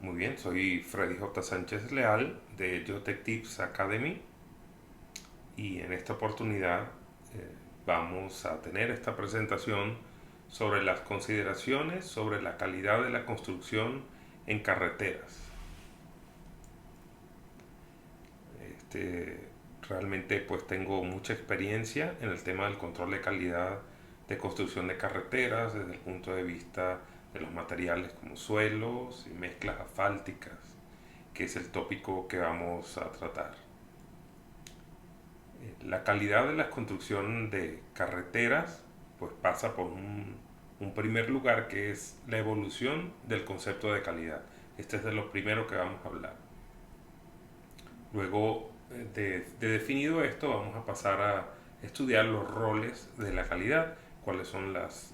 Muy bien, soy Freddy J. Sánchez Leal de Geotech Tips Academy y en esta oportunidad vamos a tener esta presentación sobre las consideraciones sobre la calidad de la construcción en carreteras. Este, Realmente pues tengo mucha experiencia en el tema del control de calidad de construcción de carreteras desde el punto de vista de los materiales como suelos y mezclas asfálticas, que es el tópico que vamos a tratar. La calidad de la construcción de carreteras pues pasa por un primer lugar, que es la evolución del concepto de calidad. Este es de lo primero que vamos a hablar. Luego de definido esto, vamos a pasar a estudiar los roles de la calidad, cuáles son los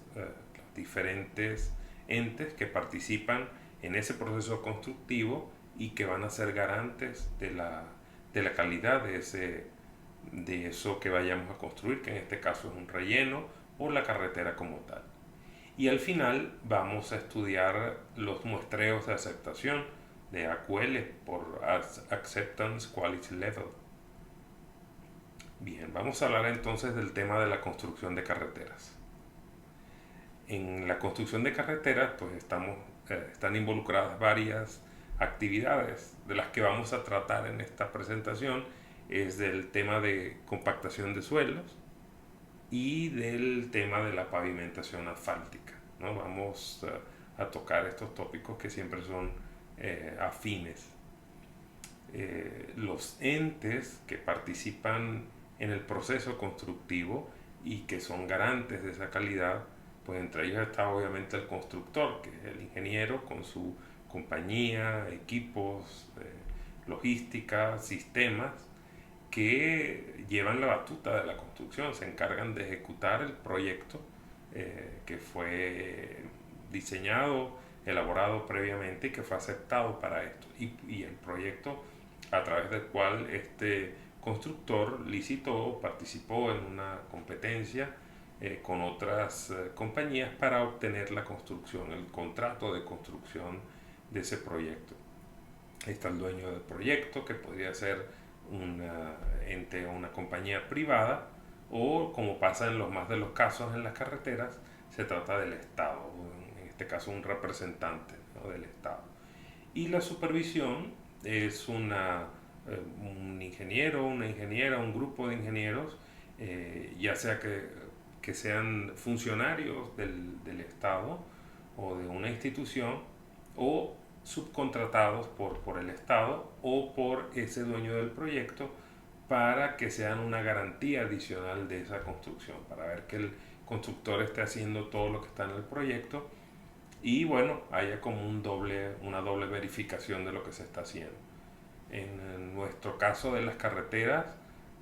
diferentes entes que participan en ese proceso constructivo y que van a ser garantes de la calidad de eso que vayamos a construir, que en este caso es un relleno o la carretera como tal. Y al final vamos a estudiar los muestreos de aceptación de AQL por Acceptance Quality Level. Bien, vamos a hablar entonces del tema de la construcción de carreteras. En la construcción de carreteras pues están involucradas varias actividades, de las que vamos a tratar en esta presentación es del tema de compactación de suelos y del tema de la pavimentación asfáltica, ¿no? Vamos a tocar estos tópicos que siempre son afines. Los entes que participan en el proceso constructivo y que son garantes de esa calidad, pues entre ellos está obviamente el constructor, que es el ingeniero con su compañía, equipos, logística, sistemas que llevan la batuta de la construcción, se encargan de ejecutar el proyecto que fue diseñado, elaborado previamente y que fue aceptado para esto. Y el proyecto a través del cual este constructor licitó, participó en una competencia con otras compañías para obtener la construcción, el contrato de construcción de ese proyecto. Ahí está el dueño del proyecto, que podría ser un ente o una compañía privada, o como pasa en los más de los casos en las carreteras, se trata del Estado, en este caso un representante, ¿no?, del Estado. Y la supervisión es un ingeniero, una ingeniera, un grupo de ingenieros, ya sea que sean funcionarios del Estado o de una institución, o subcontratados por el Estado o por ese dueño del proyecto, para que sean una garantía adicional de esa construcción, para ver que el constructor esté haciendo todo lo que está en el proyecto y bueno, haya como una doble verificación de lo que se está haciendo. En nuestro caso de las carreteras,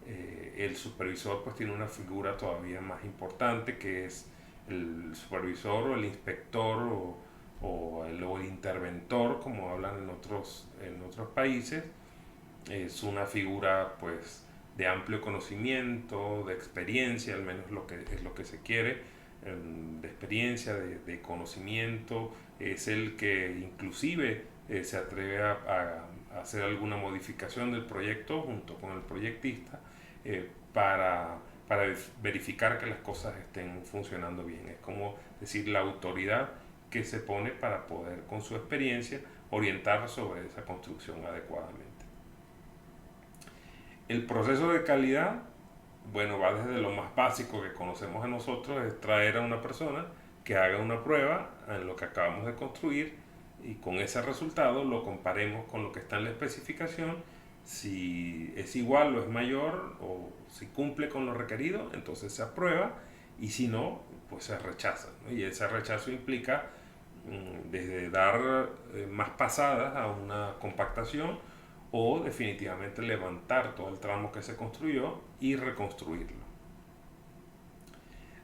el supervisor pues tiene una figura todavía más importante, que es el supervisor o el inspector o el interventor, como hablan en otros países. Es una figura pues de amplio conocimiento, de experiencia, al menos es lo que se quiere, de experiencia, de conocimiento. Es el que inclusive se atreve a hacer alguna modificación del proyecto junto con el proyectista, para verificar que las cosas estén funcionando bien. Es como decir la autoridad que se pone para poder con su experiencia orientar sobre esa construcción adecuadamente. El proceso de calidad, bueno, va desde lo más básico que conocemos a nosotros, es traer a una persona que haga una prueba en lo que acabamos de construir y con ese resultado lo comparemos con lo que está en la especificación. Si es igual o es mayor o si cumple con lo requerido, entonces se aprueba, y si no, pues se rechaza, ¿no? Y ese rechazo implica desde dar más pasadas a una compactación o definitivamente levantar todo el tramo que se construyó y reconstruirlo.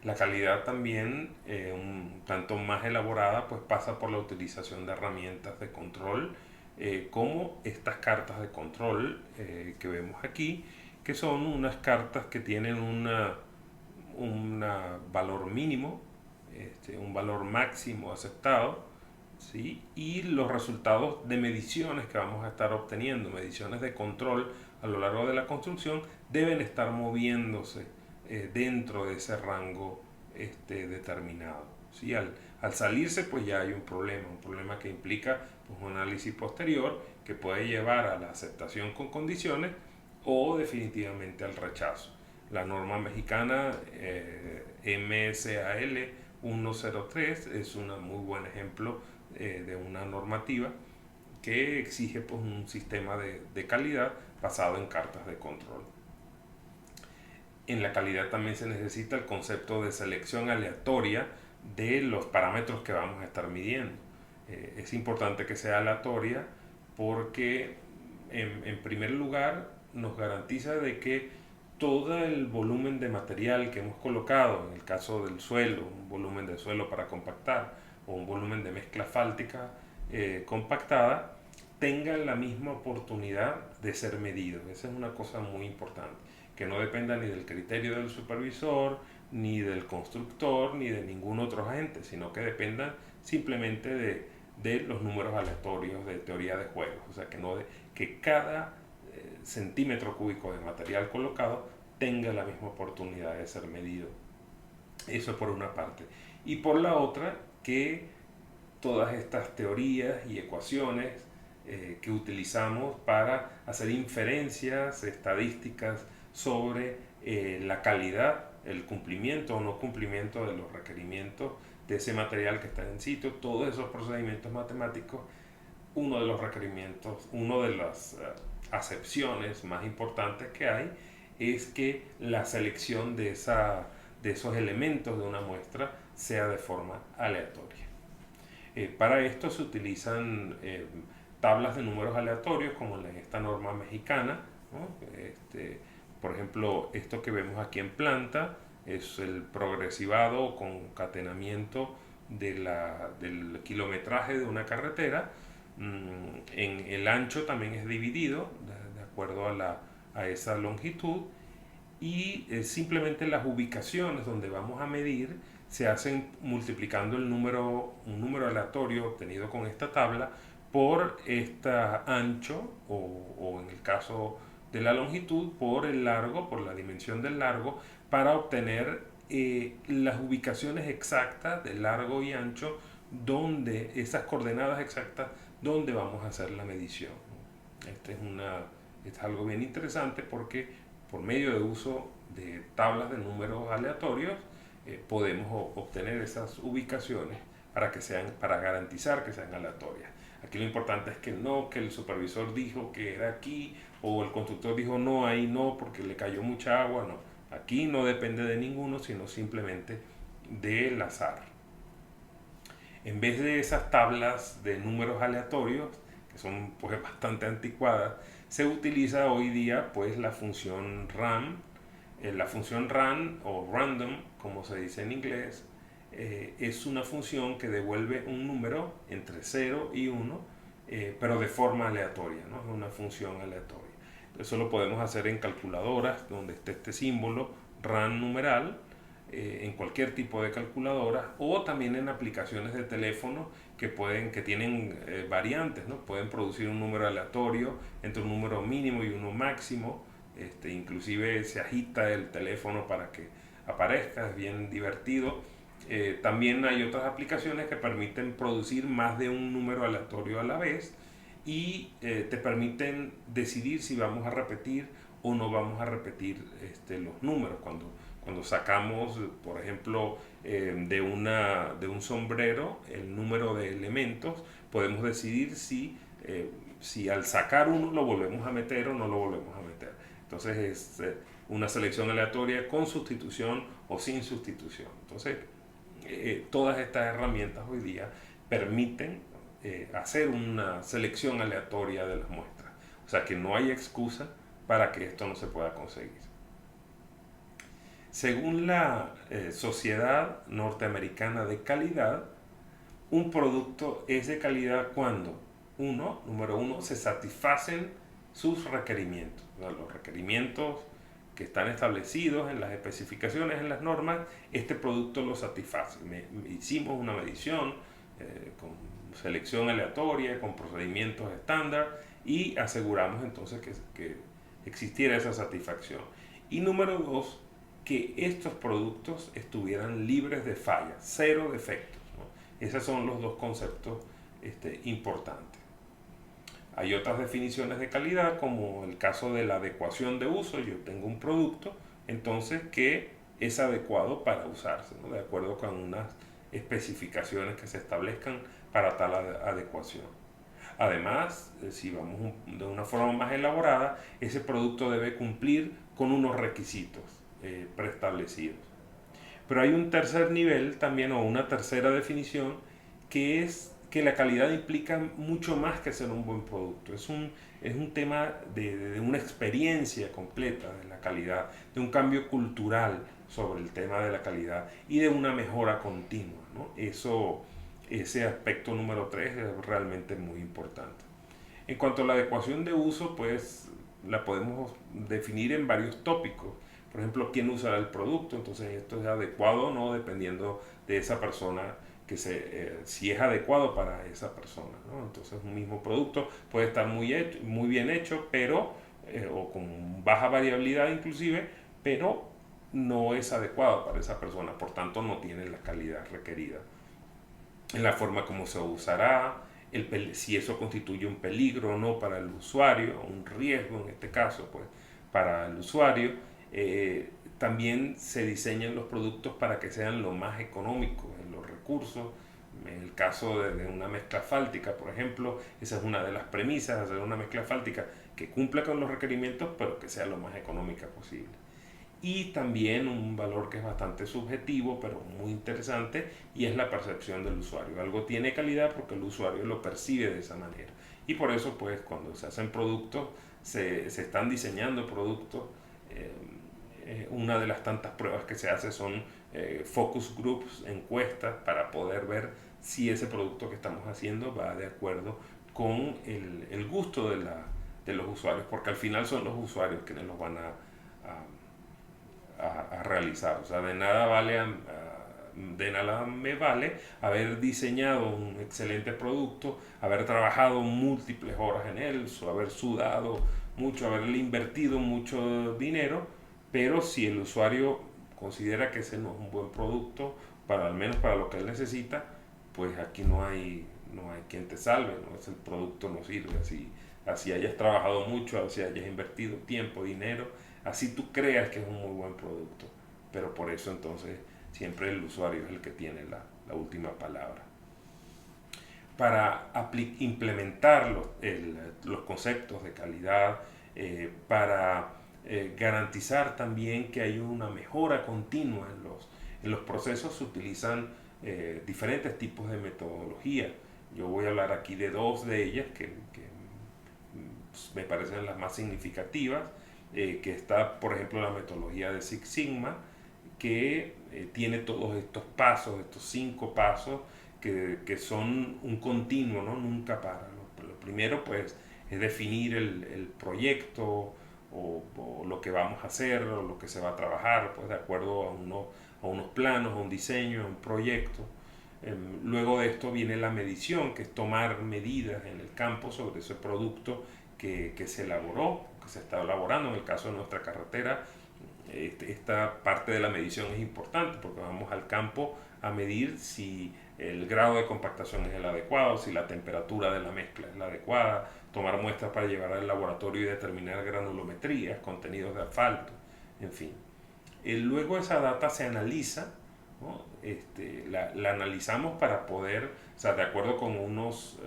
La calidad también, un tanto más elaborada, pues pasa por la utilización de herramientas de control, como estas cartas de control que vemos aquí, que son unas cartas que tienen un valor mínimo, un valor máximo aceptado, ¿sí? Y los resultados de mediciones que vamos a estar obteniendo, mediciones de control a lo largo de la construcción, deben estar moviéndose dentro de ese rango determinado. ¿Sí? Al salirse, pues ya hay un problema que implica pues, un análisis posterior que puede llevar a la aceptación con condiciones o definitivamente al rechazo. La norma mexicana MSAL 103 es un muy buen ejemplo de una normativa que exige pues, un sistema de calidad basado en cartas de control. En la calidad también se necesita el concepto de selección aleatoria de los parámetros que vamos a estar midiendo. Es importante que sea aleatoria porque en primer lugar nos garantiza de que todo el volumen de material que hemos colocado, en el caso del suelo, un volumen de suelo para compactar o un volumen de mezcla fáltica compactada, tenga la misma oportunidad de ser medido. Esa es una cosa muy importante, que no dependa ni del criterio del supervisor, ni del constructor, ni de ningún otro agente, sino que dependa simplemente de los números aleatorios de teoría de juegos. O sea, que cada centímetro cúbico de material colocado tenga la misma oportunidad de ser medido. Eso por una parte. Y por la otra, que todas estas teorías y ecuaciones que utilizamos para hacer inferencias estadísticas sobre la calidad, el cumplimiento o no cumplimiento de los requerimientos de ese material que está en sitio, todos esos procedimientos matemáticos, uno de los requerimientos, una de las acepciones más importantes que hay es que la selección de esos elementos de una muestra sea de forma aleatoria. Para esto se utilizan tablas de números aleatorios como en esta norma mexicana, ¿no? Por ejemplo, esto que vemos aquí en planta es el progresivado o concatenamiento del kilometraje de una carretera. En el ancho también es dividido de acuerdo a esa longitud y simplemente las ubicaciones donde vamos a medir se hacen multiplicando un número aleatorio obtenido con esta tabla por este ancho o en el caso de la longitud por el largo, por la dimensión del largo, para obtener las ubicaciones exactas de largo y ancho donde esas coordenadas exactas donde vamos a hacer la medición. Es algo bien interesante porque por medio de uso de tablas de números aleatorios podemos obtener esas ubicaciones para garantizar que sean aleatorias. Aquí lo importante es que no, que el supervisor dijo que era aquí o el constructor dijo no, ahí no porque le cayó mucha agua, no. Aquí no depende de ninguno, sino simplemente del azar. En vez de esas tablas de números aleatorios, que son pues bastante anticuadas, se utiliza hoy día pues la función RAM. La función RAM o random, como se dice en inglés, es una función que devuelve un número entre 0 y 1, pero de forma aleatoria, ¿no? Es una función aleatoria. Eso lo podemos hacer en calculadoras donde esté este símbolo RAM numeral, en cualquier tipo de calculadora o también en aplicaciones de teléfono que tienen variantes, ¿no? Pueden producir un número aleatorio entre un número mínimo y uno máximo. Inclusive se agita el teléfono para que aparezca, es bien divertido. También hay otras aplicaciones que permiten producir más de un número aleatorio a la vez y te permiten decidir si vamos a repetir o no vamos a repetir los números. Cuando sacamos, por ejemplo, de un sombrero el número de elementos, podemos decidir si al sacar uno lo volvemos a meter o no lo volvemos a meter. Entonces es una selección aleatoria con sustitución o sin sustitución. Entonces todas estas herramientas hoy día permiten hacer una selección aleatoria de las muestras. O sea que no hay excusa para que esto no se pueda conseguir. Según la Sociedad Norteamericana de Calidad, un producto es de calidad cuando, número uno, se satisfacen sus requerimientos. Los requerimientos que están establecidos en las especificaciones, en las normas, este producto lo satisface. Hicimos una medición con selección aleatoria, con procedimientos estándar, y aseguramos entonces que existiera esa satisfacción. Y número dos, que estos productos estuvieran libres de fallas, cero defectos, ¿no? Esos son los dos conceptos importantes. Hay otras definiciones de calidad, como el caso de la adecuación de uso. Yo tengo un producto, entonces, que es adecuado para usarse, ¿no? De acuerdo con unas especificaciones que se establezcan para tal adecuación. Además, si vamos de una forma más elaborada, ese producto debe cumplir con unos requisitos preestablecidos. Pero hay un tercer nivel también, o una tercera definición, que es que la calidad implica mucho más que ser un buen producto. Es un tema de una experiencia completa de la calidad, de un cambio cultural sobre el tema de la calidad y de una mejora continua, ¿no? Ese aspecto número 3 es realmente muy importante. En cuanto a la adecuación de uso, pues la podemos definir en varios tópicos. Por ejemplo, quién usará el producto, entonces esto es adecuado o no dependiendo de esa persona, si es adecuado para esa persona, ¿no? Entonces un mismo producto puede estar muy bien hecho, pero, o con baja variabilidad inclusive, pero no es adecuado para esa persona, por tanto no tiene la calidad requerida. En la forma como se usará, si eso constituye un peligro o no para el usuario, un riesgo en este caso, pues, para el usuario. También se diseñan los productos para que sean lo más económicos en los recursos. En el caso de una mezcla fáltica, por ejemplo, esa es una de las premisas, hacer una mezcla fáltica que cumpla con los requerimientos, pero que sea lo más económica posible. Y también un valor que es bastante subjetivo, pero muy interesante, y es la percepción del usuario. Algo tiene calidad porque el usuario lo percibe de esa manera. Y por eso, pues, cuando se hacen productos, se están diseñando productos. Una de las tantas pruebas que se hace son focus groups, encuestas, para poder ver si ese producto que estamos haciendo va de acuerdo con el gusto de los usuarios, porque al final son los usuarios quienes los van a realizar. O sea, de nada me vale haber diseñado un excelente producto, haber trabajado múltiples horas en él, haber sudado mucho, haberle invertido mucho dinero, pero si el usuario considera que ese no es un buen producto, al menos para lo que él necesita, pues aquí no hay quien te salve, ¿no? El producto no sirve. Así hayas trabajado mucho, así hayas invertido tiempo, dinero, así tú creas que es un muy buen producto, pero por eso entonces siempre el usuario es el que tiene la última palabra. Para implementar los conceptos de calidad, para garantizar también que hay una mejora continua en los procesos, se utilizan diferentes tipos de metodología. Yo voy a hablar aquí de dos de ellas que me parecen las más significativas, que está, por ejemplo, la metodología de Six Sigma, que tiene todos estos pasos, estos 5 pasos, que son un continuo, ¿no? Nunca para. Lo primero, pues, es definir el proyecto o lo que vamos a hacer o lo que se va a trabajar, pues, de acuerdo a unos planos, a un diseño, a un proyecto. Luego de esto viene la medición, que es tomar medidas en el campo sobre ese producto que se elaboró, que se está elaborando. En el caso de nuestra carretera, esta parte de la medición es importante porque vamos al campo a medir si el grado de compactación es el adecuado, si la temperatura de la mezcla es la adecuada, tomar muestras para llevar al laboratorio y determinar granulometrías, contenidos de asfalto, en fin. Luego esa data se analiza, ¿no? La analizamos para poder, o sea, de acuerdo con unos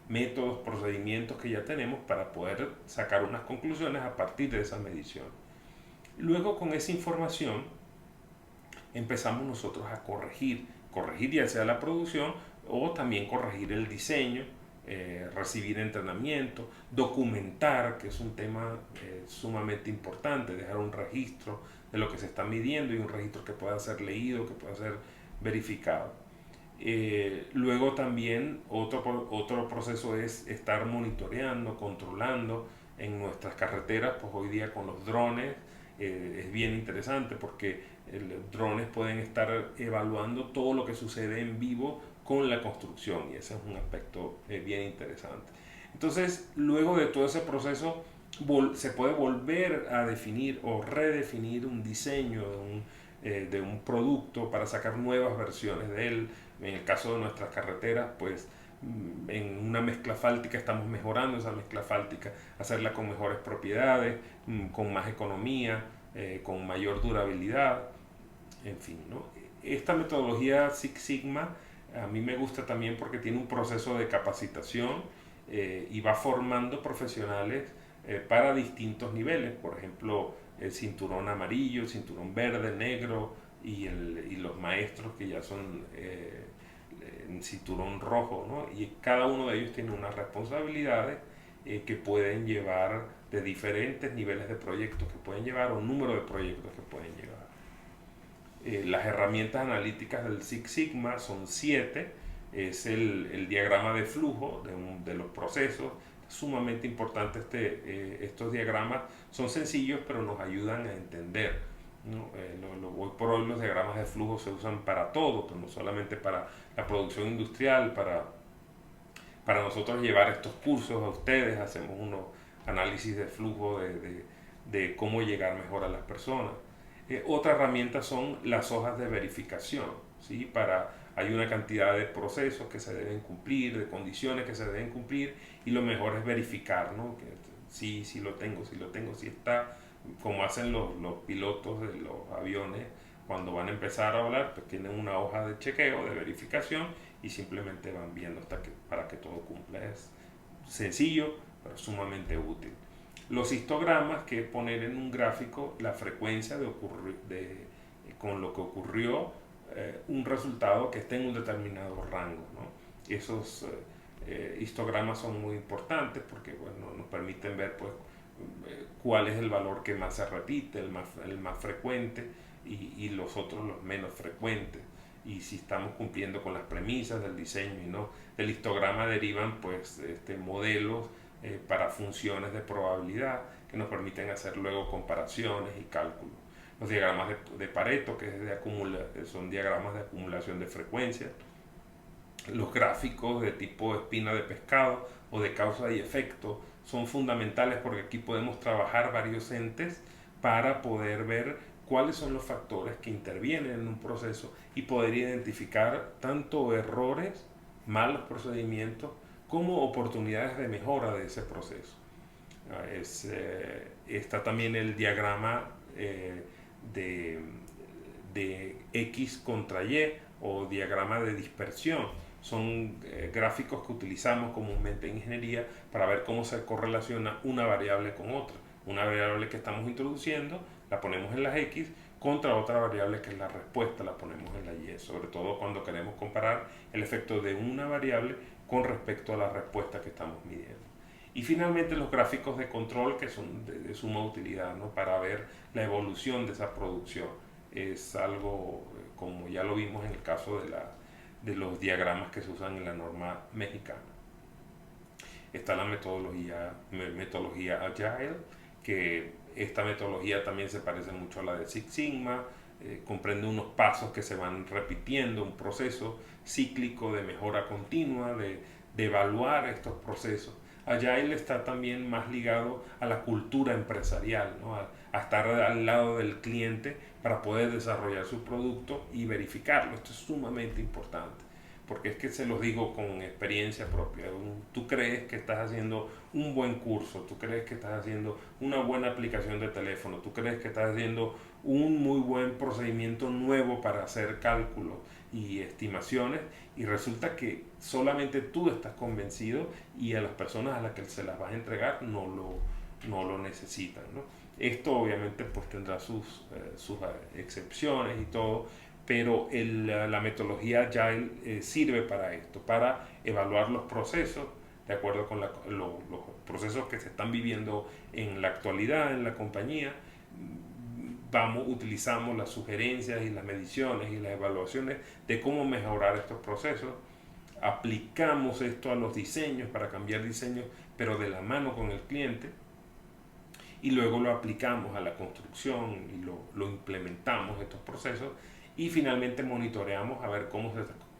métodos, procedimientos que ya tenemos, para poder sacar unas conclusiones a partir de esa medición. Luego, con esa información empezamos nosotros a corregir ya sea la producción o también corregir el diseño, recibir entrenamiento, documentar, que es un tema sumamente importante, dejar un registro de lo que se está midiendo y un registro que pueda ser leído, que pueda ser verificado. Luego también otro proceso es estar monitoreando, controlando en nuestras carreteras. Pues hoy día con los drones es bien interesante porque los drones pueden estar evaluando todo lo que sucede en vivo con la construcción, y ese es un aspecto bien interesante. Entonces, luego de todo ese proceso, se puede volver a definir o redefinir un diseño de un producto para sacar nuevas versiones de él. En el caso de nuestras carreteras, pues en una mezcla fáltica estamos mejorando esa mezcla fáltica, hacerla con mejores propiedades, con más economía, con mayor durabilidad, en fin, ¿no? Esta metodología Six Sigma a mí me gusta también porque tiene un proceso de capacitación y va formando profesionales para distintos niveles, por ejemplo, el cinturón amarillo, el cinturón verde, negro y los maestros que ya son en cinturón rojo, ¿no? Y cada uno de ellos tiene unas responsabilidades que pueden llevar de diferentes niveles de proyectos que pueden llevar o un número de proyectos que pueden llevar. Las herramientas analíticas del Six Sigma son 7. Es el diagrama de flujo de los procesos. Sumamente importante estos diagramas. Son sencillos, pero nos ayudan a entender, ¿no? Hoy por hoy los diagramas de flujo se usan para todo, pero no solamente para la producción industrial, para nosotros llevar estos cursos a ustedes. Hacemos unos análisis de flujo de cómo llegar mejor a las personas. Otra herramienta son las hojas de verificación, ¿sí? Hay una cantidad de procesos que se deben cumplir, de condiciones que se deben cumplir, y lo mejor es verificar, ¿no? Que sí lo tengo, sí está, como hacen los pilotos de los aviones cuando van a empezar a volar, pues tienen una hoja de chequeo, de verificación, y simplemente van viendo para que todo cumpla. Es sencillo, pero sumamente útil. Los histogramas, que es poner en un gráfico la frecuencia con lo que ocurrió un resultado que esté en un determinado rango, ¿no? Esos histogramas son muy importantes porque, bueno, nos permiten ver, pues, cuál es el valor que más se repite, el más frecuente, y los otros los menos frecuentes, y si estamos cumpliendo con las premisas del diseño. Y no del histograma derivan, pues, modelos para funciones de probabilidad que nos permiten hacer luego comparaciones y cálculos. Los diagramas de Pareto, que son diagramas de acumulación de frecuencias. Los gráficos de tipo espina de pescado o de causa y efecto son fundamentales porque aquí podemos trabajar varios entes para poder ver cuáles son los factores que intervienen en un proceso y poder identificar tanto errores, malos procedimientos, como oportunidades de mejora de ese proceso. Está también el diagrama de X contra Y, o diagrama de dispersión. Son gráficos que utilizamos comúnmente en ingeniería para ver cómo se correlaciona una variable con otra. Una variable que estamos introduciendo la ponemos en las X contra otra variable que es la respuesta, la ponemos en la Y, sobre todo cuando queremos comparar el efecto de una variable con respecto a la respuesta que estamos midiendo. Y finalmente los gráficos de control, que son de suma utilidad, ¿no? Para ver la evolución de esa producción. Es algo, como ya lo vimos en el caso de los diagramas que se usan en la norma mexicana. Está la metodología Agile, que esta metodología también se parece mucho a la de Six Sigma. Comprende unos pasos que se van repitiendo, un proceso cíclico de mejora continua, de evaluar estos procesos. Agile está también más ligado a la cultura empresarial, ¿no? A estar al lado del cliente para poder desarrollar su producto y verificarlo. Esto es sumamente importante, porque es que se los digo con experiencia propia. Tú crees que estás haciendo un buen curso, tú crees que estás haciendo una buena aplicación de teléfono, tú crees que estás haciendo un muy buen procedimiento nuevo para hacer cálculos y estimaciones, y resulta que solamente tú estás convencido y a las personas a las que se las vas a entregar no lo necesitan, ¿no? Esto obviamente pues tendrá sus excepciones y todo, pero la metodología Agile sirve para esto, para evaluar los procesos de acuerdo con los procesos que se están viviendo en la actualidad en la compañía. Utilizamos las sugerencias y las mediciones y las evaluaciones de cómo mejorar estos procesos. Aplicamos esto a los diseños para cambiar diseños, pero de la mano con el cliente, y luego lo aplicamos a la construcción y lo implementamos estos procesos, y finalmente monitoreamos a ver cómo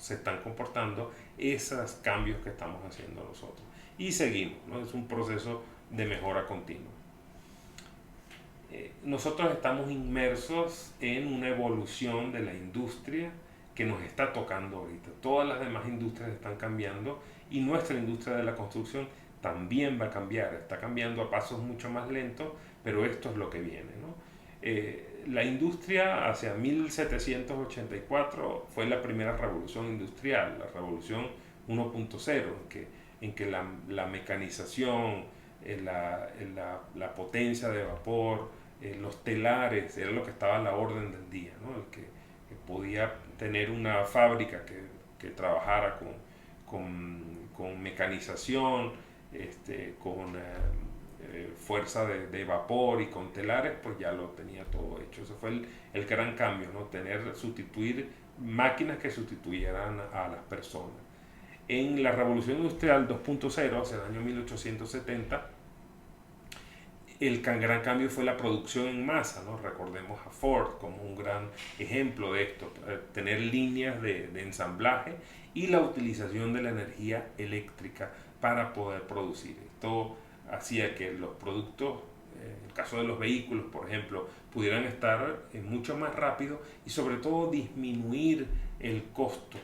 se están comportando esos cambios que estamos haciendo nosotros. Y seguimos, ¿no? Es un proceso de mejora continua. Nosotros estamos inmersos en una evolución de la industria que nos está tocando ahorita. Todas las demás industrias están cambiando y nuestra industria de la construcción también va a cambiar. Está cambiando a pasos mucho más lentos, pero esto es lo que viene, ¿no? La industria hacia 1784 fue la primera revolución industrial, la revolución 1.0, en que la mecanización, la potencia de vapor, los telares, era lo que estaba a la orden del día, ¿no? Que podía tener una fábrica que trabajara con mecanización, con fuerza de vapor y con telares, pues ya lo tenía todo hecho. Eso fue el gran cambio, ¿no? Sustituir máquinas que sustituyeran a las personas. En la Revolución Industrial 2.0, hacia el año 1870, el gran cambio fue la producción en masa, ¿no? Recordemos a Ford como un gran ejemplo de esto, tener líneas de ensamblaje y la utilización de la energía eléctrica para poder producir. Esto hacía que los productos, en el caso de los vehículos, por ejemplo, pudieran estar mucho más rápido y sobre todo disminuir el costo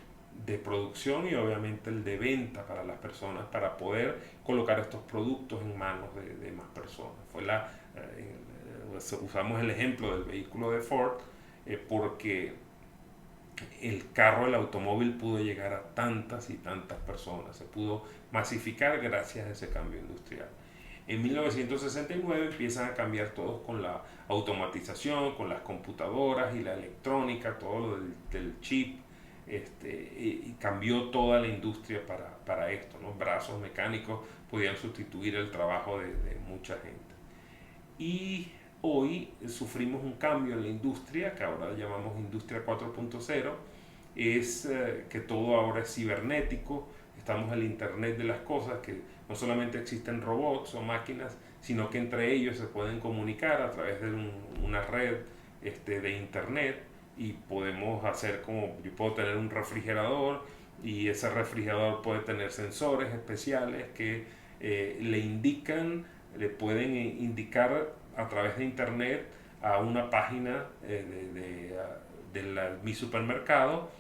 de producción y obviamente el de venta para las personas para poder colocar estos productos en manos de más personas. Usamos el ejemplo del vehículo de Ford porque el carro, el automóvil pudo llegar a tantas y tantas personas, se pudo masificar gracias a ese cambio industrial. En 1969 empiezan a cambiar todos con la automatización, con las computadoras y la electrónica, todo lo del chip, y cambió toda la industria para esto, ¿no? Brazos mecánicos podían sustituir el trabajo de mucha gente. Y hoy sufrimos un cambio en la industria, que ahora llamamos industria 4.0, es que todo ahora es cibernético, estamos en el internet de las cosas, que no solamente existen robots o máquinas, sino que entre ellos se pueden comunicar a través de una red de internet y podemos hacer como, yo puedo tener un refrigerador y ese refrigerador puede tener sensores especiales que le pueden indicar a través de internet a una página de mi supermercado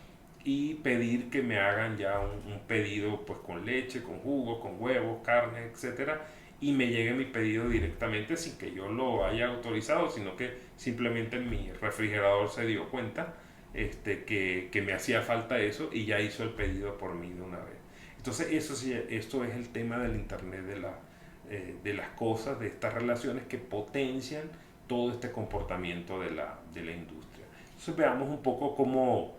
y pedir que me hagan ya un pedido pues con leche, con jugo, con huevos, carne, etcétera, y me llegue mi pedido directamente sin que yo lo haya autorizado, sino que simplemente mi refrigerador se dio cuenta que me hacía falta eso y ya hizo el pedido por mí de una vez. Entonces esto es el tema del internet de las cosas, de estas relaciones que potencian todo este comportamiento de la industria. Entonces veamos un poco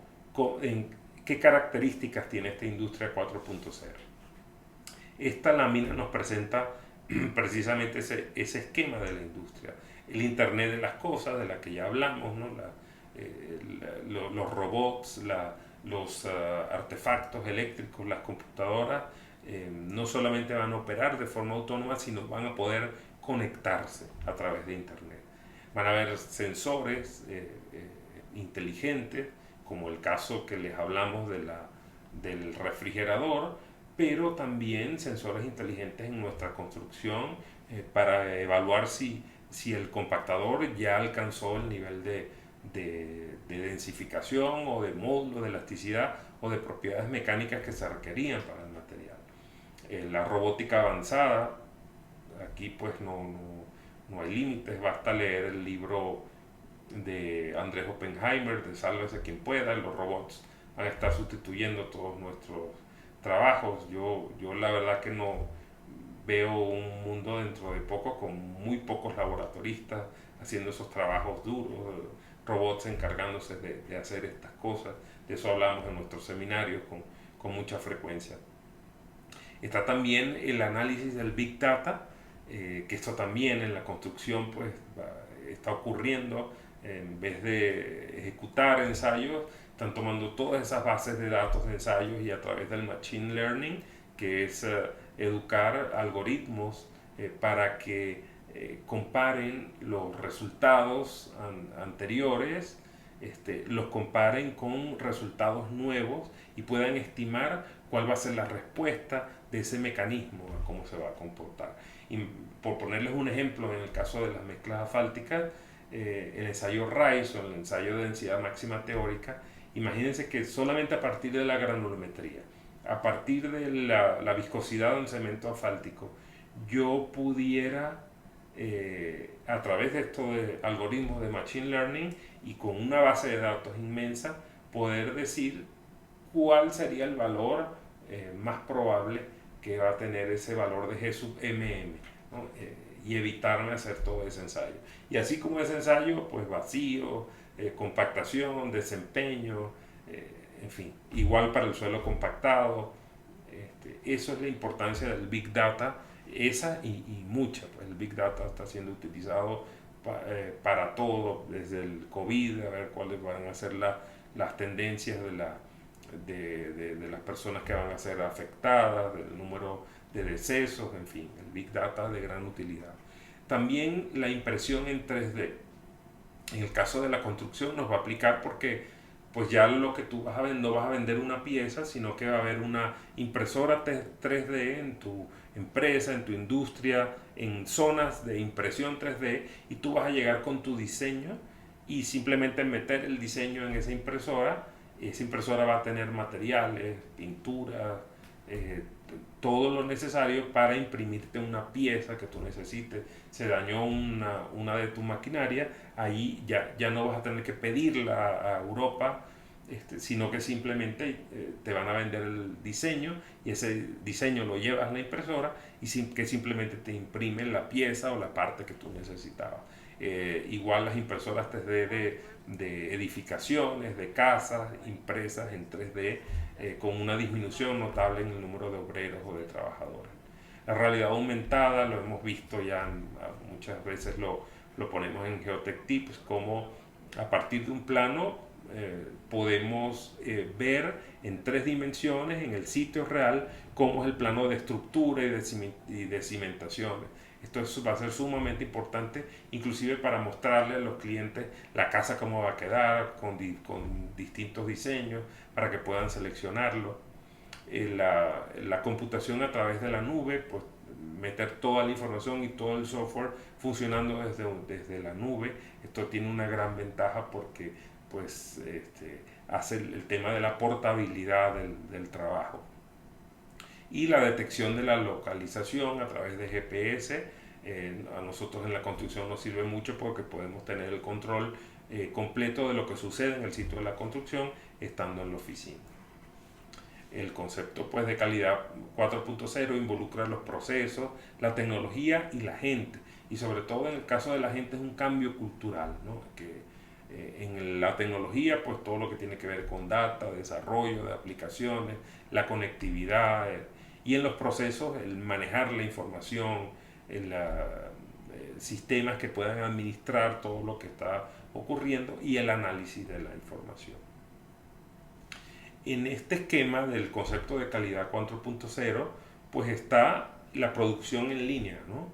en qué características tiene esta industria 4.0. Esta lámina nos presenta precisamente ese esquema de la industria. El internet de las cosas, de la que ya hablamos, ¿no? Los robots, los artefactos eléctricos, las computadoras, no solamente van a operar de forma autónoma, sino van a poder conectarse a través de internet. Van a haber sensores inteligentes, como el caso que les hablamos del refrigerador, pero también sensores inteligentes en nuestra construcción para evaluar si el compactador ya alcanzó el nivel de densificación o de módulo, de elasticidad o de propiedades mecánicas que se requerían para el material. La robótica avanzada, aquí pues no hay límites, basta leer el libro de Andrés Oppenheimer, de Sálvese quien pueda. Los robots van a estar sustituyendo todos nuestros trabajos. Yo la verdad que no veo un mundo dentro de poco con muy pocos laboratoristas haciendo esos trabajos duros, robots encargándose de hacer estas cosas. De eso hablamos en nuestros seminarios con mucha frecuencia. Está también el análisis del Big Data, que esto también en la construcción pues está ocurriendo. En vez de ejecutar ensayos, están tomando todas esas bases de datos de ensayos y a través del Machine Learning, que es educar algoritmos para que comparen los resultados anteriores los comparen con resultados nuevos y puedan estimar cuál va a ser la respuesta de ese mecanismo, a cómo se va a comportar. Y por ponerles un ejemplo, en el caso de las mezclas asfálticas, el ensayo RICE o el ensayo de densidad máxima teórica, imagínense que solamente a partir de la granulometría, a partir de la viscosidad de un cemento asfáltico, yo pudiera, a través de estos algoritmos de Machine Learning y con una base de datos inmensa, poder decir cuál sería el valor más probable que va a tener ese valor de G sub MM, ¿no? Y evitarme hacer todo ese ensayo. Y así como ese ensayo, pues vacío, compactación, desempeño, en fin, igual para el suelo compactado. Eso es la importancia del Big Data, esa y mucha. Pues el Big Data está siendo utilizado para todo, desde el COVID, a ver cuáles van a ser las tendencias de las personas que van a ser afectadas, del número de decesos, en fin, el Big Data de gran utilidad. También la impresión en 3D. En el caso de la construcción nos va a aplicar porque pues ya lo que tú vas a vender, no vas a vender una pieza, sino que va a haber una impresora 3D en tu empresa, en tu industria, en zonas de impresión 3D, y tú vas a llegar con tu diseño y simplemente meter el diseño en esa impresora. Esa impresora va a tener materiales, pinturas, todo lo necesario para imprimirte una pieza que tú necesites. Se dañó una de tu maquinaria, ahí ya no vas a tener que pedirla a Europa, sino que simplemente te van a vender el diseño y ese diseño lo llevas a la impresora y que simplemente te imprimen la pieza o la parte que tú necesitabas. Igual las impresoras 3D de edificaciones, de casas, impresas en 3D, con una disminución notable en el número de obreros o de trabajadores. La realidad aumentada, lo hemos visto ya muchas veces, lo ponemos en Geotech Tips, como a partir de un plano podemos ver en 3 dimensiones, en el sitio real, cómo es el plano de estructura y de cimentaciones. Esto va a ser sumamente importante, inclusive para mostrarle a los clientes la casa cómo va a quedar, con distintos diseños, para que puedan seleccionarlo. La computación a través de la nube, pues meter toda la información y todo el software funcionando desde la nube. Esto tiene una gran ventaja porque pues, hace el tema de la portabilidad del trabajo. Y la detección de la localización a través de GPS, a nosotros en la construcción nos sirve mucho porque podemos tener el control completo de lo que sucede en el sitio de la construcción estando en la oficina. El concepto pues, de calidad 4.0 involucra los procesos, la tecnología y la gente. Y sobre todo en el caso de la gente es un cambio cultural, ¿no? Que en la tecnología, pues todo lo que tiene que ver con data, desarrollo de aplicaciones, la conectividad, y en los procesos el manejar la información, sistemas que puedan administrar todo lo que está ocurriendo y el análisis de la información. En este esquema del concepto de calidad 4.0, pues está la producción en línea, ¿no?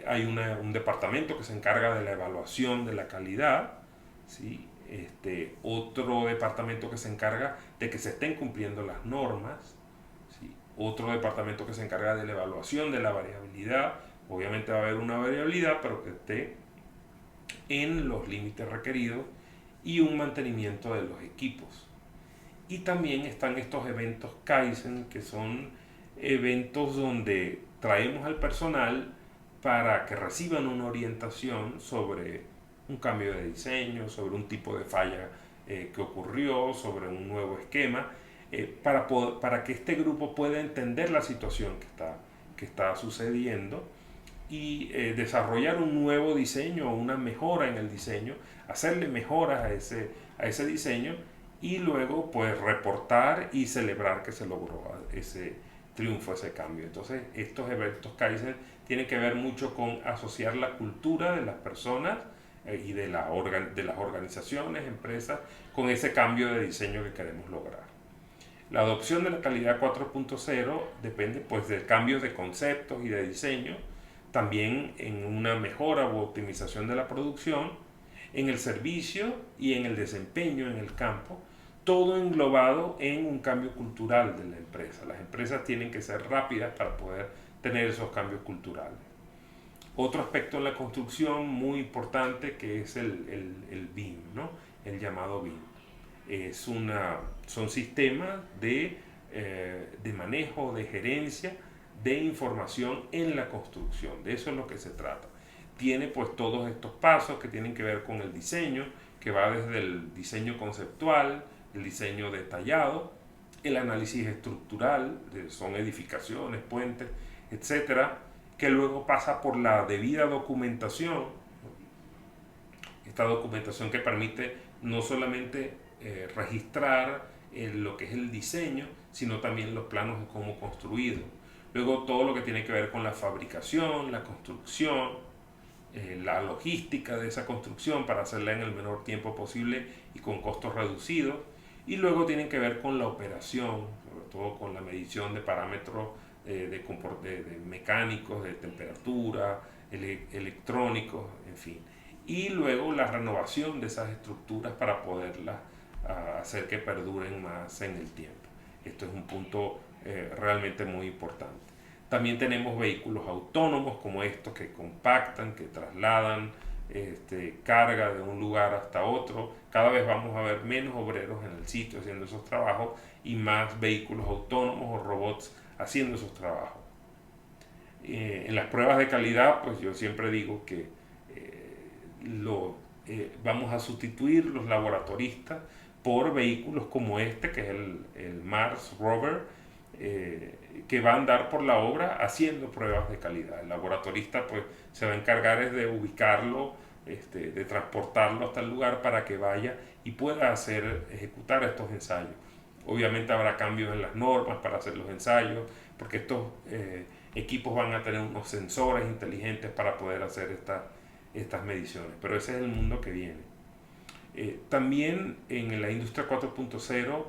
Hay un departamento que se encarga de la evaluación de la calidad, ¿sí? Otro departamento que se encarga de que se estén cumpliendo las normas, ¿sí? Otro departamento que se encarga de la evaluación de la variabilidad. Obviamente va a haber una variabilidad, pero que esté en los límites requeridos, y un mantenimiento de los equipos. Y también están estos eventos Kaizen, que son eventos donde traemos al personal para que reciban una orientación sobre un cambio de diseño, sobre un tipo de falla que ocurrió, sobre un nuevo esquema, para que este grupo pueda entender la situación que está sucediendo y desarrollar un nuevo diseño o una mejora en el diseño, hacerle mejoras a ese diseño y luego pues reportar y celebrar que se logró ese triunfo, ese cambio. Entonces estos eventos Kaizen tienen que ver mucho con asociar la cultura de las personas y de las organizaciones, empresas, con ese cambio de diseño que queremos lograr. La adopción de la calidad 4.0 depende pues del cambio de conceptos y de diseño, también en una mejora u optimización de la producción en el servicio y en el desempeño en el campo, todo englobado en un cambio cultural de la empresa. Las empresas tienen que ser rápidas para poder tener esos cambios culturales. Otro aspecto en la construcción muy importante que es el BIM, ¿no? El llamado BIM. Son sistemas de manejo, de gerencia, de información en la construcción. De eso es lo que se trata. Tiene pues todos estos pasos que tienen que ver con el diseño, que va desde el diseño conceptual, el diseño detallado, el análisis estructural, son edificaciones, puentes, etcétera, que luego pasa por la debida documentación, esta documentación que permite no solamente registrar lo que es el diseño, sino también los planos de cómo construido. Luego todo lo que tiene que ver con la fabricación, la construcción, la logística de esa construcción para hacerla en el menor tiempo posible y con costos reducidos. Y luego tienen que ver con la operación, sobre todo con la medición de parámetros de mecánicos, de temperatura, electrónicos, en fin. Y luego la renovación de esas estructuras para poderlas hacer que perduren más en el tiempo. Esto es un punto realmente muy importante. También tenemos vehículos autónomos como estos que compactan, que trasladan carga de un lugar hasta otro. Cada vez vamos a ver menos obreros en el sitio haciendo esos trabajos y más vehículos autónomos o robots haciendo esos trabajos. En las pruebas de calidad, pues yo siempre digo que vamos a sustituir los laboratoristas por vehículos como este, que es el Mars Rover, que va a andar por la obra haciendo pruebas de calidad. El laboratorista pues se va a encargar de ubicarlo, de transportarlo hasta el lugar para que vaya y pueda ejecutar estos ensayos. Obviamente habrá cambios en las normas para hacer los ensayos, porque estos equipos van a tener unos sensores inteligentes para poder hacer estas mediciones, pero ese es el mundo que viene. También en la industria 4.0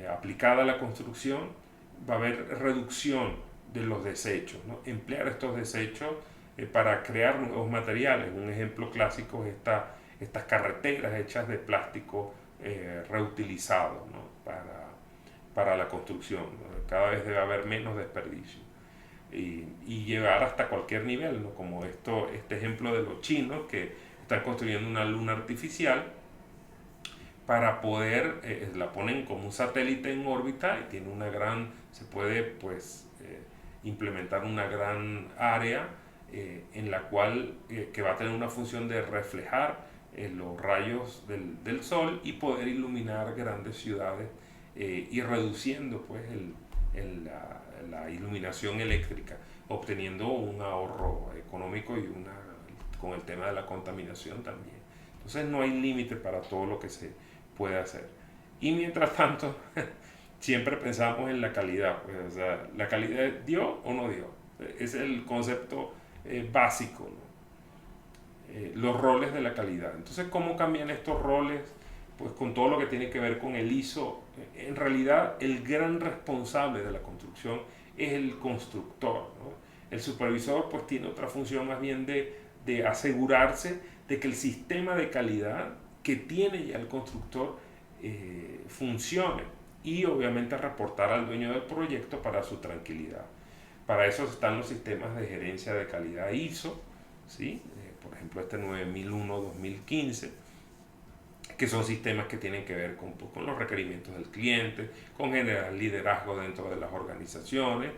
aplicada a la construcción va a haber reducción de los desechos, ¿no? Emplear estos desechos para crear nuevos materiales. Un ejemplo clásico es estas carreteras hechas de plástico reutilizado, ¿no? para la construcción, ¿no? Cada vez debe haber menos desperdicio y llegar hasta cualquier nivel, ¿no? Como este ejemplo de los chinos que están construyendo una luna artificial para poder, la ponen como un satélite en órbita y tiene se puede pues implementar una gran área en la cual que va a tener una función de reflejar los rayos del sol y poder iluminar grandes ciudades y reduciendo pues la iluminación eléctrica, obteniendo un ahorro económico y con el tema de la contaminación también. Entonces no hay límite para todo lo que se puede hacer. Y mientras tanto, siempre pensamos en la calidad. Pues, o sea, ¿la calidad dio o no dio? Es el concepto básico, ¿no? Los roles de la calidad. Entonces, ¿cómo cambian estos roles? Pues con todo lo que tiene que ver con el ISO. En realidad, el gran responsable de la construcción es el constructor, ¿no? El supervisor pues tiene otra función más bien de asegurarse de que el sistema de calidad que tiene ya el constructor funcione y obviamente reportar al dueño del proyecto para su tranquilidad. Para eso están los sistemas de gerencia de calidad ISO, ¿sí? Por ejemplo este 9001-2015, que son sistemas que tienen que ver con los requerimientos del cliente, con generar liderazgo dentro de las organizaciones,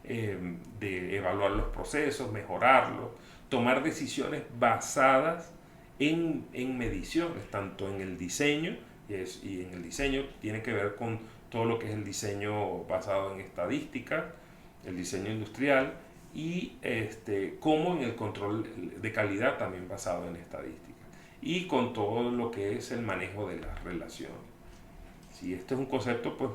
de evaluar los procesos, mejorarlos, tomar decisiones basadas en mediciones, tanto en el diseño, y en el diseño tiene que ver con todo lo que es el diseño basado en estadísticas, el diseño industrial, y como en el control de calidad también basado en estadísticas, y con todo lo que es el manejo de las relaciones. Sí, este es un concepto pues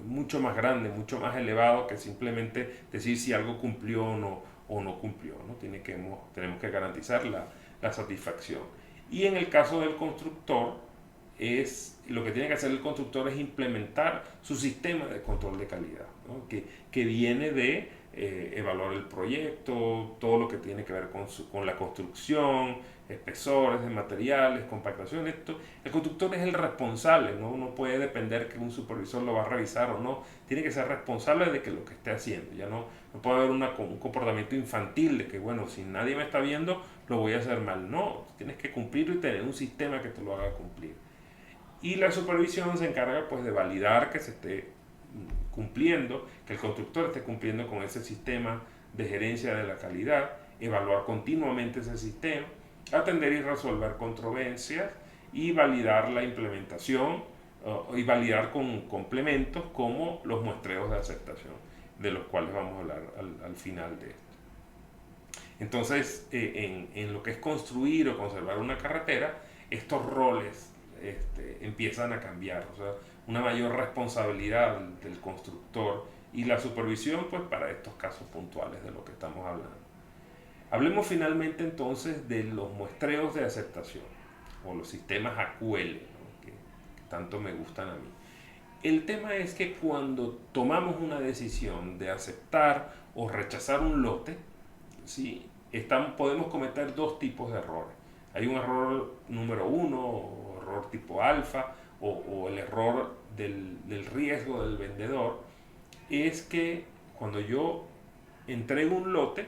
mucho más grande, mucho más elevado que simplemente decir si algo cumplió o no cumplió, ¿no? Tenemos que garantizar la satisfacción. Y en el caso del constructor, lo que tiene que hacer el constructor es implementar su sistema de control de calidad, ¿no? que viene de evaluar el proyecto, todo lo que tiene que ver con la construcción, espesores de materiales, compactación. El constructor es el responsable, ¿no? No puede depender que un supervisor lo va a revisar o no. Tiene que ser responsable de que lo que esté haciendo. Ya no puede haber un comportamiento infantil de que, bueno, si nadie me está viendo, lo voy a hacer mal. No, tienes que cumplirlo y tener un sistema que te lo haga cumplir. Y la supervisión se encarga pues de validar que se esté cumpliendo, que el constructor esté cumpliendo con ese sistema de gerencia de la calidad, evaluar continuamente ese sistema, atender y resolver controversias y validar la implementación y validar con complementos como los muestreos de aceptación, de los cuales vamos a hablar al final de esto. Entonces, en lo que es construir o conservar una carretera, estos roles empiezan a cambiar, o sea, una mayor responsabilidad del constructor y la supervisión pues para estos casos puntuales de lo que estamos hablando. Hablemos finalmente entonces de los muestreos de aceptación o los sistemas AQL, ¿no? que tanto me gustan a mí. El tema es que cuando tomamos una decisión de aceptar o rechazar un lote, ¿sí? Podemos cometer dos tipos de errores. Hay un error número uno, o error tipo alfa, o el error del riesgo del vendedor, es que cuando yo entrego un lote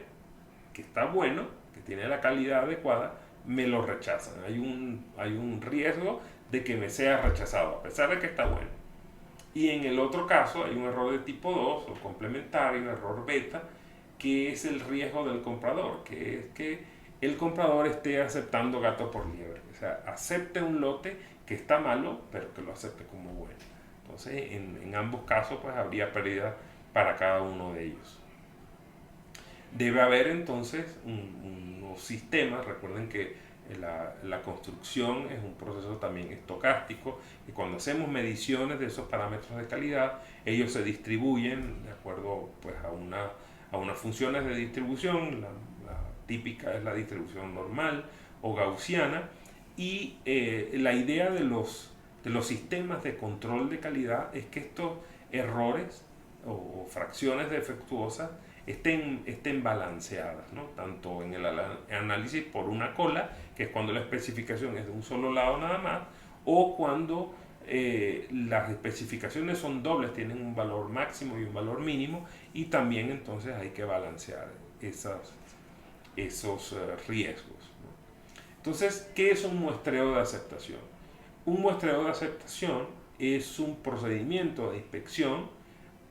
que está bueno, que tiene la calidad adecuada, me lo rechazan. Hay un riesgo de que me sea rechazado, a pesar de que está bueno. Y en el otro caso hay un error de tipo 2 o complementario, un error beta, que es el riesgo del comprador, que es que el comprador esté aceptando gato por liebre. O sea, acepte un lote que está malo, pero que lo acepte como bueno. Entonces, en ambos casos, pues habría pérdida para cada uno de ellos. Debe haber entonces unos sistemas, recuerden que la construcción es un proceso también estocástico y cuando hacemos mediciones de esos parámetros de calidad, ellos se distribuyen de acuerdo pues, a unas funciones de distribución, la típica es la distribución normal o gaussiana, y la idea de los sistemas de control de calidad es que estos errores o fracciones defectuosas estén balanceadas, ¿no? Tanto en el análisis por una cola, que es cuando la especificación es de un solo lado nada más, o cuando las especificaciones son dobles, tienen un valor máximo y un valor mínimo, y también entonces hay que balancear esos riesgos, ¿no? Entonces, ¿qué es un muestreo de aceptación? Un muestreo de aceptación es un procedimiento de inspección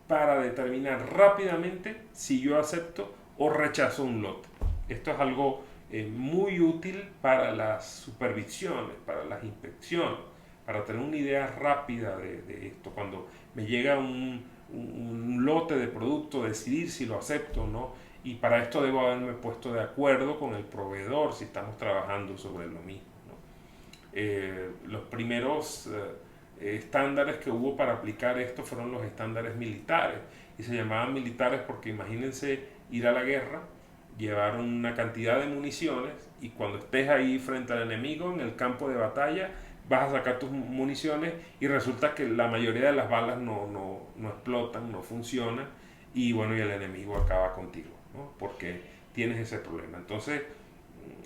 para determinar rápidamente si yo acepto o rechazo un lote. Esto es algo muy útil para las supervisiones, para las inspecciones, para tener una idea rápida de esto. Cuando me llega un lote de producto, decidir si lo acepto o no, y para esto debo haberme puesto de acuerdo con el proveedor si estamos trabajando sobre lo mismo, ¿no? Los primeros estándares que hubo para aplicar esto fueron los estándares militares, y se llamaban militares porque imagínense ir a la guerra, llevar una cantidad de municiones y cuando estés ahí frente al enemigo en el campo de batalla vas a sacar tus municiones y resulta que la mayoría de las balas no explotan, no funcionan y bueno, y el enemigo acaba contigo, ¿no? Porque tienes ese problema. Entonces,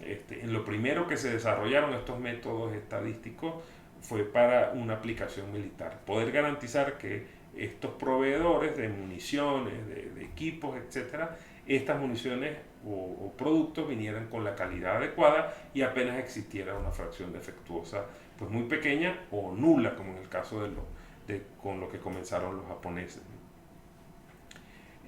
en lo primero que se desarrollaron estos métodos estadísticos fue para una aplicación militar. Poder garantizar que estos proveedores de municiones, de equipos, etcétera, estas municiones o productos vinieran con la calidad adecuada y apenas existiera una fracción defectuosa pues muy pequeña o nula, como en el caso con lo que comenzaron los japoneses.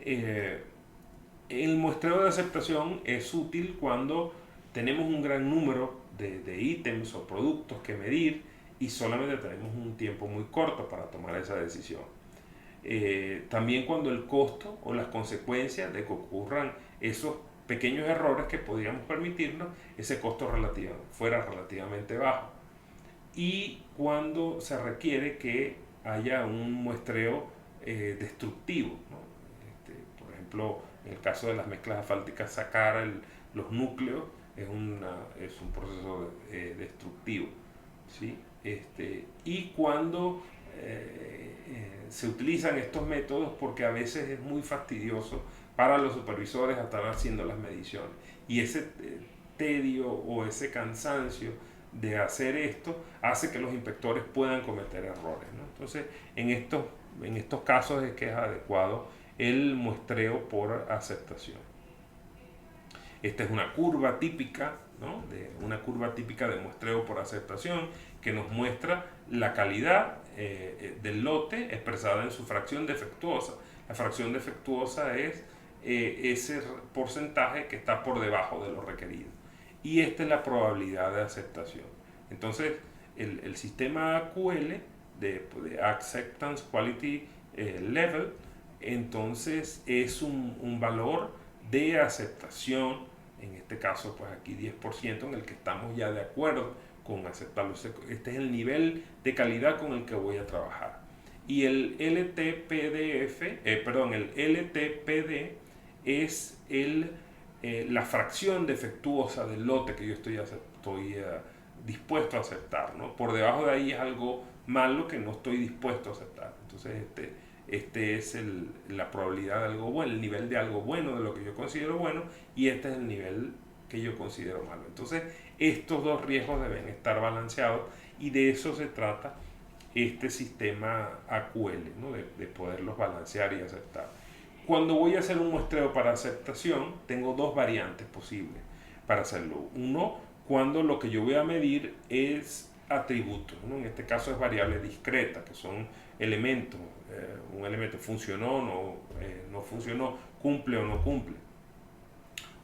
El muestreo de aceptación es útil cuando tenemos un gran número de ítems o productos que medir y solamente tenemos un tiempo muy corto para tomar esa decisión. También cuando el costo o las consecuencias de que ocurran esos pequeños errores que podríamos permitirnos, ese costo fuera relativamente bajo. Y cuando se requiere que haya un muestreo destructivo, ¿no? Por ejemplo, en el caso de las mezclas asfálticas, sacar los núcleos es un proceso destructivo, ¿sí? Y cuando se utilizan estos métodos porque a veces es muy fastidioso para los supervisores a estar haciendo las mediciones. Y ese tedio o ese cansancio de hacer esto hace que los inspectores puedan cometer errores, ¿no? Entonces, en estos casos es que es adecuado el muestreo por aceptación. Esta es una curva típica, ¿no? Una curva típica de muestreo por aceptación que nos muestra la calidad del lote expresada en su fracción defectuosa. La fracción defectuosa es ese porcentaje que está por debajo de lo requerido. Y esta es la probabilidad de aceptación. Entonces, el sistema AQL de Acceptance Quality Level, entonces es un valor de aceptación, en este caso pues aquí 10%, en el que estamos ya de acuerdo con aceptarlo. Este es el nivel de calidad con el que voy a trabajar. Y el LTPD es la fracción defectuosa del lote que yo estoy dispuesto a aceptar, ¿no? Por debajo de ahí es algo malo que no estoy dispuesto a aceptar. Entonces este es la probabilidad de algo bueno, el nivel de algo bueno, de lo que yo considero bueno, y este es el nivel que yo considero malo. Entonces estos dos riesgos deben estar balanceados, y de eso se trata este sistema AQL, ¿no? de poderlos balancear y aceptar. Cuando voy a hacer un muestreo para aceptación, tengo dos variantes posibles para hacerlo. Uno, cuando lo que yo voy a medir es atributos, ¿no? En este caso es variable discreta, que son elementos. Un elemento funcionó, no funcionó, cumple o no cumple.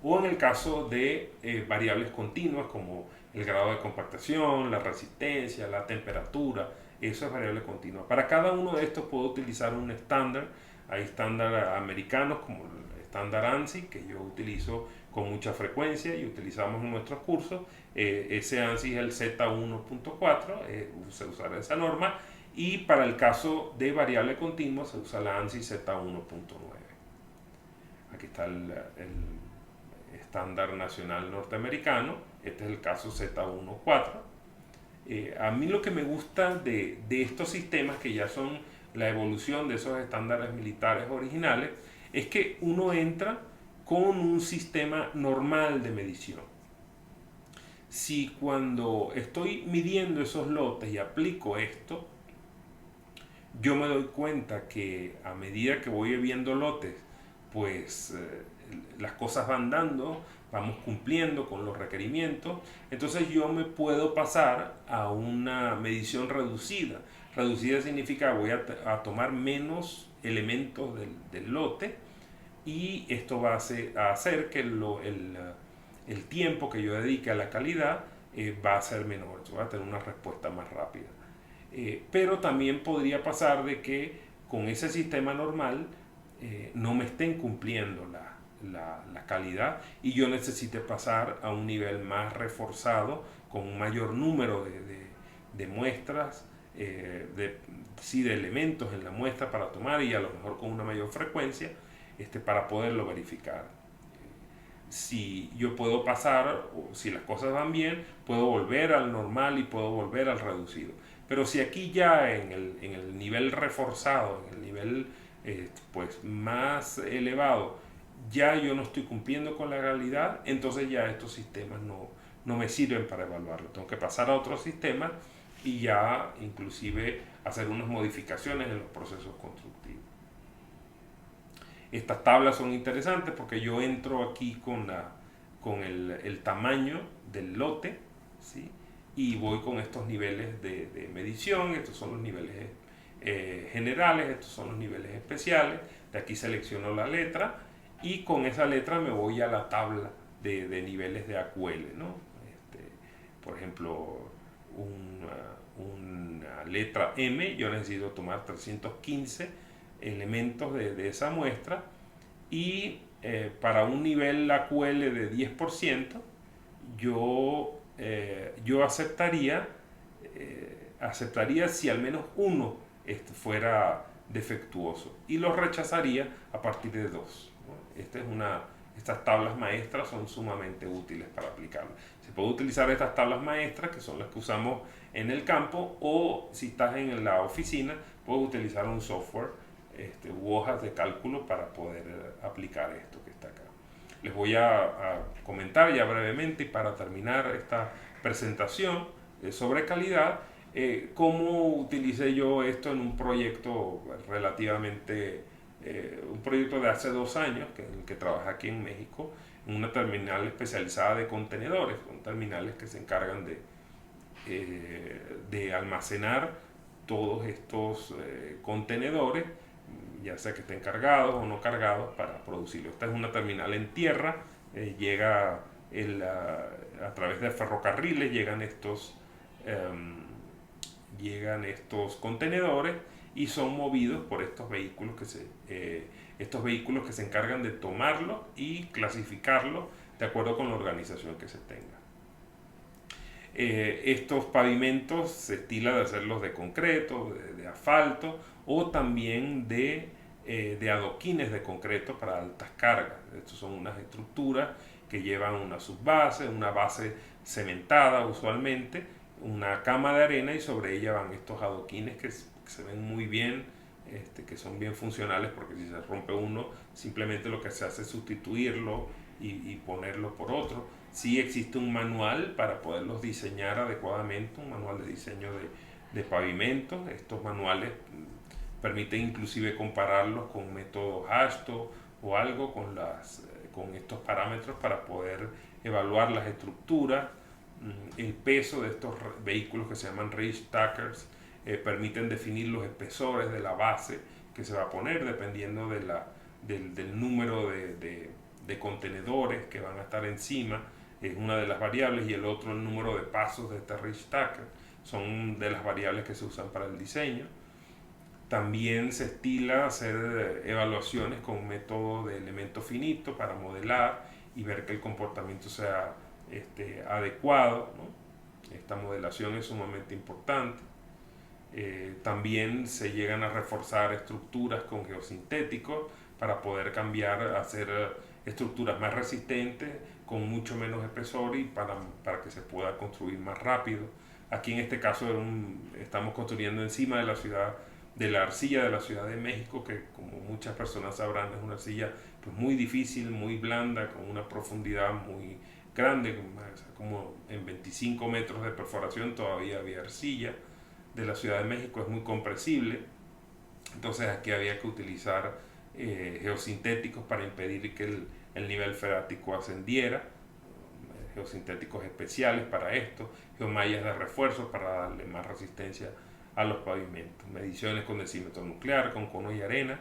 O en el caso de variables continuas como el grado de compactación, la resistencia, la temperatura, eso es variable continua. Para cada uno de estos puedo utilizar un estándar. Hay estándares americanos como el estándar ANSI, que yo utilizo con mucha frecuencia y utilizamos en nuestros cursos. Ese ANSI es el Z1.4, se usará esa norma. Y para el caso de variable continua se usa la ANSI Z1.9. Aquí está el estándar nacional norteamericano. Este es el caso Z1.4. A mí lo que me gusta de estos sistemas, que ya son la evolución de esos estándares militares originales, es que uno entra con un sistema normal de medición. Si cuando estoy midiendo esos lotes y aplico esto, yo me doy cuenta que a medida que voy viendo lotes, pues las cosas van dando, vamos cumpliendo con los requerimientos, entonces yo me puedo pasar a una medición reducida. Reducida significa voy a tomar menos elementos del lote, y esto va a hacer que el tiempo que yo dedique a la calidad va a ser menor, va a tener una respuesta más rápida. Pero también podría pasar de que con ese sistema normal no me estén cumpliendo la calidad, y yo necesite pasar a un nivel más reforzado con un mayor número de muestras, de elementos en la muestra para tomar, y a lo mejor con una mayor frecuencia para poderlo verificar. Si yo puedo pasar, o si las cosas van bien, puedo volver al normal y puedo volver al reducido. Pero si aquí ya en el nivel reforzado, en el nivel pues más elevado, ya yo no estoy cumpliendo con la realidad, entonces ya estos sistemas no me sirven para evaluarlo. Tengo que pasar a otros sistemas y ya inclusive hacer unas modificaciones en los procesos constructivos. Estas tablas son interesantes porque yo entro aquí con el tamaño del lote, ¿sí? Y voy con estos niveles de medición. Estos son los niveles generales, estos son los niveles especiales. De aquí selecciono la letra y con esa letra me voy a la tabla de niveles de AQL, ¿no? Por ejemplo, una letra M, yo necesito tomar 315 elementos de esa muestra, y para un nivel AQL de 10%, yo aceptaría si al menos uno fuera defectuoso, y lo rechazaría a partir de 2, ¿no? Estas tablas maestras son sumamente útiles para aplicarlas. Se puede utilizar estas tablas maestras, que son las que usamos en el campo, o si estás en la oficina, puedes utilizar un software u hojas de cálculo para poder aplicar esto que está acá. Les voy a comentar ya brevemente, y para terminar esta presentación sobre calidad, cómo utilicé yo esto en un proyecto relativamente, un proyecto de hace 2 años, en el que trabajé aquí en México, en una terminal especializada de contenedores, con terminales que se encargan de almacenar todos estos contenedores, ya sea que estén cargados o no cargados, para producirlo. Esta es una terminal en tierra, llega a través de ferrocarriles, llegan estos contenedores y son movidos por estos vehículos que se encargan de tomarlos y clasificarlos de acuerdo con la organización que se tenga. Estos pavimentos se estila de hacerlos de concreto, de asfalto, o también de adoquines de concreto para altas cargas. Estos son unas estructuras que llevan una subbase, una base cementada usualmente, una cama de arena, y sobre ella van estos adoquines que se ven muy bien, que son bien funcionales, porque si se rompe uno, simplemente lo que se hace es sustituirlo y ponerlo por otro. Sí existe un manual para poderlos diseñar adecuadamente, un manual de diseño de pavimentos. Estos manuales permiten inclusive compararlos con métodos AASHTO o algo, con estos parámetros, para poder evaluar las estructuras. El peso de estos vehículos, que se llaman ridge stackers, permiten definir los espesores de la base que se va a poner dependiendo del número de contenedores que van a estar encima. Es una de las variables, y el otro, el número de pasos de este ridge stacker, son de las variables que se usan para el diseño. También se estila hacer evaluaciones con un método de elemento finito para modelar y ver que el comportamiento sea adecuado, ¿no? Esta modelación es sumamente importante. También se llegan a reforzar estructuras con geosintéticos para poder hacer estructuras más resistentes, con mucho menos espesor, y para que se pueda construir más rápido. Aquí en este caso estamos construyendo encima de la arcilla de la Ciudad de México, que, como muchas personas sabrán, es una arcilla pues muy difícil, muy blanda, con una profundidad muy grande, como en 25 metros de perforación todavía había arcilla. De la Ciudad de México es muy compresible, entonces aquí había que utilizar geosintéticos para impedir que el nivel freático ascendiera, geosintéticos especiales para esto, geomallas de refuerzo para darle más resistencia a los pavimentos, mediciones con densímetro nuclear, con cono y arena.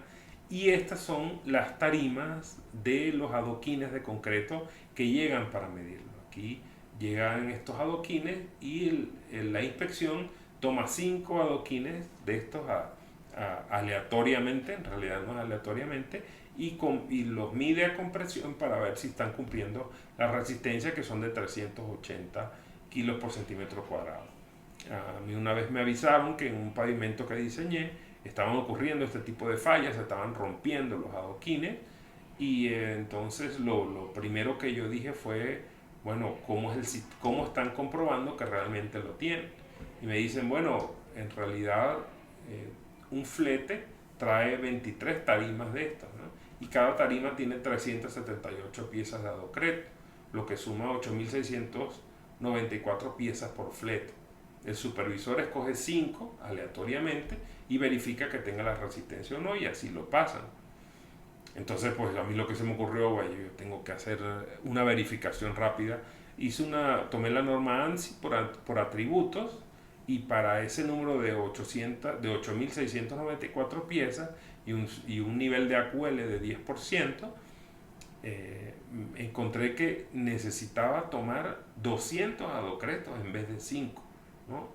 Y estas son las tarimas de los adoquines de concreto que llegan para medirlo. Aquí llegan estos adoquines, y la inspección toma 5 adoquines de estos aleatoriamente, en realidad no aleatoriamente, y los mide a compresión para ver si están cumpliendo la resistencia, que son de 380 kilos por centímetro cuadrado. A mí una vez me avisaron que en un pavimento que diseñé estaban ocurriendo este tipo de fallas, se estaban rompiendo los adoquines, y entonces lo primero que yo dije fue, bueno, ¿cómo están comprobando que realmente lo tienen? Y me dicen, bueno, en realidad un flete trae 23 tarimas de estas, ¿no? Y cada tarima tiene 378 piezas de adocreto, lo que suma 8.694 piezas por flete. El supervisor escoge 5 aleatoriamente y verifica que tenga la resistencia o no, y así lo pasan. Entonces, pues a mí lo que se me ocurrió, bueno, yo tengo que hacer una verificación rápida. Tomé la norma ANSI por atributos, y para ese número de 8.694 piezas y un nivel de AQL de 10%, encontré que necesitaba tomar 200 adocretos en vez de 5, ¿no?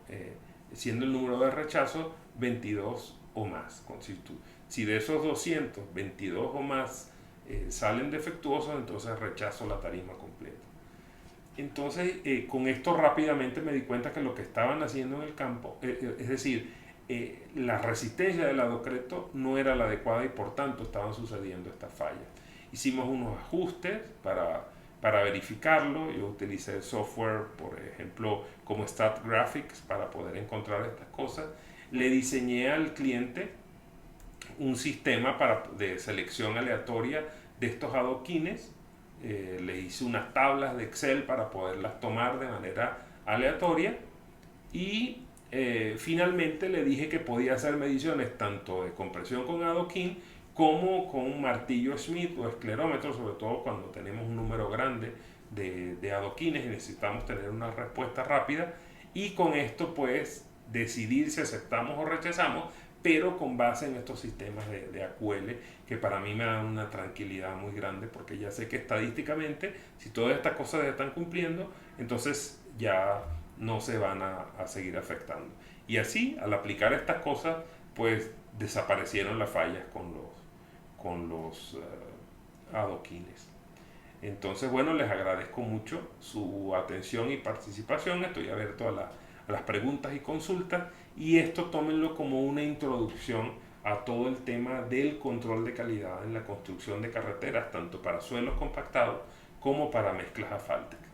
Siendo el número de rechazo 22 o más. Si de esos 200, 22 o más salen defectuosos, entonces rechazo la tarima completa. Entonces, con esto rápidamente me di cuenta que lo que estaban haciendo en el campo, es decir, la resistencia del adocreto no era la adecuada, y por tanto estaban sucediendo estas fallas. Hicimos unos ajustes para verificarlo. Yo utilicé software, por ejemplo, como StatGraphics, para poder encontrar estas cosas. Le diseñé al cliente un sistema de selección aleatoria de estos adoquines. Le hice unas tablas de Excel para poderlas tomar de manera aleatoria y finalmente le dije que podía hacer mediciones tanto de compresión con adoquín como con un martillo Smith o esclerómetro, sobre todo cuando tenemos un número grande de adoquines y necesitamos tener una respuesta rápida, y con esto pues decidir si aceptamos o rechazamos, pero con base en estos sistemas de AQL, que para mí me dan una tranquilidad muy grande, porque ya sé que estadísticamente, si todas estas cosas se están cumpliendo, entonces ya no se van a seguir afectando. Y así, al aplicar estas cosas, pues desaparecieron las fallas con los adoquines. Entonces, bueno, les agradezco mucho su atención y participación. Estoy abierto a las preguntas y consultas, y esto tómenlo como una introducción a todo el tema del control de calidad en la construcción de carreteras, tanto para suelos compactados como para mezclas asfálticas.